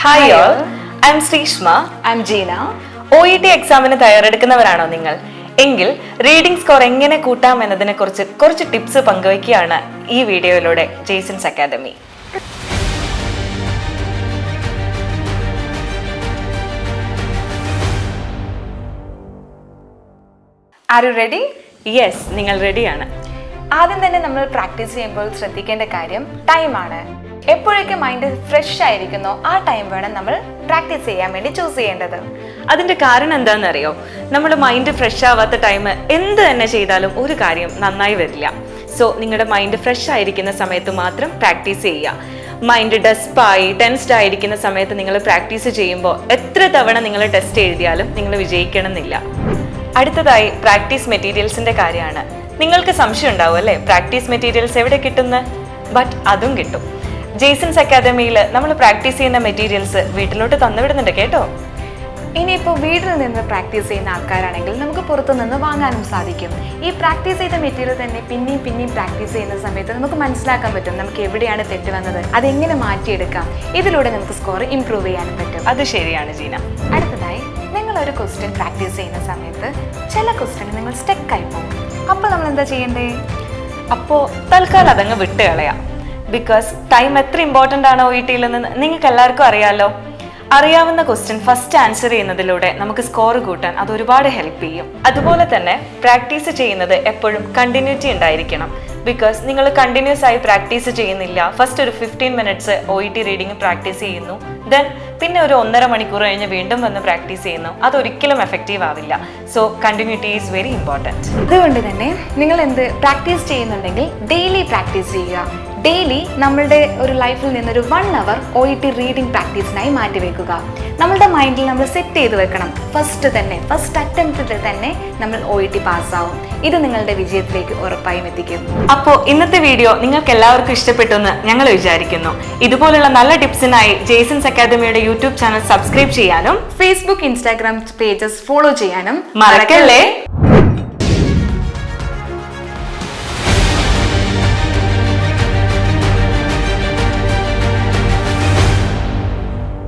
Hi all, I M Sreeshma. I M Jeena. OET എക്സാമിന് തയ്യാറെടുക്കുന്നവരാണോ നിങ്ങൾ? എങ്കിൽ റീഡിംഗ് സ്കോർ എങ്ങനെ കൂട്ടാം എന്നതിനെ കുറിച്ച് കുറച്ച് ടിപ്സ് പങ്കുവയ്ക്കുകയാണ് ഈ വീഡിയോയിലൂടെ Jaison's academy. Are you ready? Yes, നിങ്ങൾ റെഡിയാണ്. ആദ്യം തന്നെ നമ്മൾ പ്രാക്ടീസ് ചെയ്യുമ്പോൾ ശ്രദ്ധിക്കേണ്ട കാര്യം ടൈമാണ്. എപ്പോഴൊക്കെ മൈൻഡ് ഫ്രഷ് ആയിരിക്കുന്നോ ആ ടൈം വേണം നമ്മൾ പ്രാക്ടീസ് ചെയ്യാൻ വേണ്ടി ചൂസ് ചെയ്യേണ്ടത്. അതിന്റെ കാരണം എന്താണെന്നറിയോ? നമ്മുടെ മൈൻഡ് ഫ്രഷ് ആവാത്ത ടൈം എന്ത് തന്നെ ചെയ്താലും ഒരു കാര്യം നന്നായി വരില്ല. സോ നിങ്ങളുടെ മൈൻഡ് ഫ്രഷ് ആയിരിക്കുന്ന സമയത്ത് മാത്രം പ്രാക്ടീസ് ചെയ്യുക. മൈൻഡ് ഡെസ്പായി ടെൻസ്ഡ് ആയിരിക്കുന്ന സമയത്ത് നിങ്ങൾ പ്രാക്ടീസ് ചെയ്യുമ്പോൾ എത്ര തവണ നിങ്ങൾ ടെസ്റ്റ് എഴുതിയാലും നിങ്ങൾ വിജയിക്കണമെന്നില്ല. അടുത്തതായി പ്രാക്ടീസ് മെറ്റീരിയൽസിന്റെ കാര്യമാണ്. നിങ്ങൾക്ക് സംശയം ഉണ്ടാവും അല്ലേ, പ്രാക്ടീസ് മെറ്റീരിയൽസ് എവിടെ കിട്ടുന്നത്? ബട്ട് അതും കിട്ടും. ജെയ്സൺസ് അക്കാദമിയിൽ നമ്മൾ പ്രാക്ടീസ് ചെയ്യുന്ന മെറ്റീരിയൽസ് വീട്ടിലോട്ട് തന്നുവിടുന്നുണ്ട് കേട്ടോ. ഇനിയിപ്പോൾ വീട്ടിൽ നിന്ന് പ്രാക്ടീസ് ചെയ്യുന്ന ആൾക്കാരാണെങ്കിൽ നമുക്ക് പുറത്തു നിന്ന് വാങ്ങാനും സാധിക്കും. ഈ പ്രാക്ടീസ് ചെയ്ത മെറ്റീരിയൽ തന്നെ പിന്നെയും പ്രാക്ടീസ് ചെയ്യുന്ന സമയത്ത് നമുക്ക് മനസ്സിലാക്കാൻ പറ്റും നമുക്ക് എവിടെയാണ് തെറ്റ് വന്നത്, അതെങ്ങനെ മാറ്റിയെടുക്കാം. ഇതിലൂടെ നമുക്ക് സ്കോർ ഇംപ്രൂവ് ചെയ്യാനും പറ്റും. അത് ശരിയാണ് ജീന. അടുത്തതായി നിങ്ങളൊരു ക്വസ്റ്റ്യൻ പ്രാക്ടീസ് ചെയ്യുന്ന സമയത്ത് ചില ക്വസ്റ്റ്യൻ നിങ്ങൾ സ്റ്റക്കായി പോകും. അപ്പോൾ നമ്മൾ എന്താ ചെയ്യേണ്ടേ? അപ്പോൾ തൽക്കാലം അതങ്ങ് വിട്ട് കളയാം. ബിക്കോസ് ടൈം എത്ര ഇമ്പോർട്ടൻ്റ് ആണ് OET നിന്ന് നിങ്ങൾക്ക് എല്ലാവർക്കും അറിയാമല്ലോ. അറിയാവുന്ന ക്വസ്റ്റ്യൻ ഫസ്റ്റ് ആൻസർ ചെയ്യുന്നതിലൂടെ നമുക്ക് സ്കോർ കൂട്ടാൻ അത് ഒരുപാട് ഹെൽപ്പ് ചെയ്യും. അതുപോലെ തന്നെ പ്രാക്ടീസ് ചെയ്യുന്നത് എപ്പോഴും കണ്ടിന്യൂറ്റി ഉണ്ടായിരിക്കണം. ബിക്കോസ് നിങ്ങൾ കണ്ടിന്യൂസ് ആയി പ്രാക്ടീസ് ചെയ്യുന്നില്ല, ഫസ്റ്റ് ഒരു 15 മിനിറ്റ്സ് OET റീഡിങ് പ്രാക്ടീസ് ചെയ്യുന്നു, ദെൻ പിന്നെ ഒരു 1.5 മണിക്കൂർ കഴിഞ്ഞ് വീണ്ടും വന്ന് പ്രാക്ടീസ് ചെയ്യുന്നു, അതൊരിക്കലും എഫക്റ്റീവ് ആവില്ല. So continuity is very important. അതുകൊണ്ട് തന്നെ നിങ്ങൾ പ്രാക്ടീസ് ചെയ്യുന്നുണ്ടെങ്കിൽ ഡെയിലി പ്രാക്ടീസ് ചെയ്യുക. ഡെയിലി നമ്മളുടെ ഒരു ലൈഫിൽ നിന്നൊരു 1 അവർ OET റീഡിംഗ് പ്രാക്ടീസിനായി മാറ്റിവെക്കുക. നമ്മളുടെ മൈൻഡിൽ നമ്മൾ സെറ്റ് ചെയ്ത് വെക്കണം, ഫസ്റ്റ് അറ്റംപ്റ്റിൽ തന്നെ നമ്മൾ OET പാസ്സാവും. ഇത് നിങ്ങളുടെ വിജയത്തിലേക്ക് ഉറപ്പായും എത്തിക്കും. അപ്പോൾ ഇന്നത്തെ വീഡിയോ നിങ്ങൾക്ക് എല്ലാവർക്കും ഇഷ്ടപ്പെട്ടെന്ന് ഞങ്ങൾ വിചാരിക്കുന്നു. ഇതുപോലുള്ള നല്ല ടിപ്സിനായി ജെയ്സൺസ് അക്കാദമിയുടെ യൂട്യൂബ് ചാനൽ സബ്സ്ക്രൈബ് ചെയ്യാനും ഫേസ്ബുക്ക്, ഇൻസ്റ്റാഗ്രാം പേജസ് ഫോളോ ചെയ്യാനും മറക്കല്ലേ.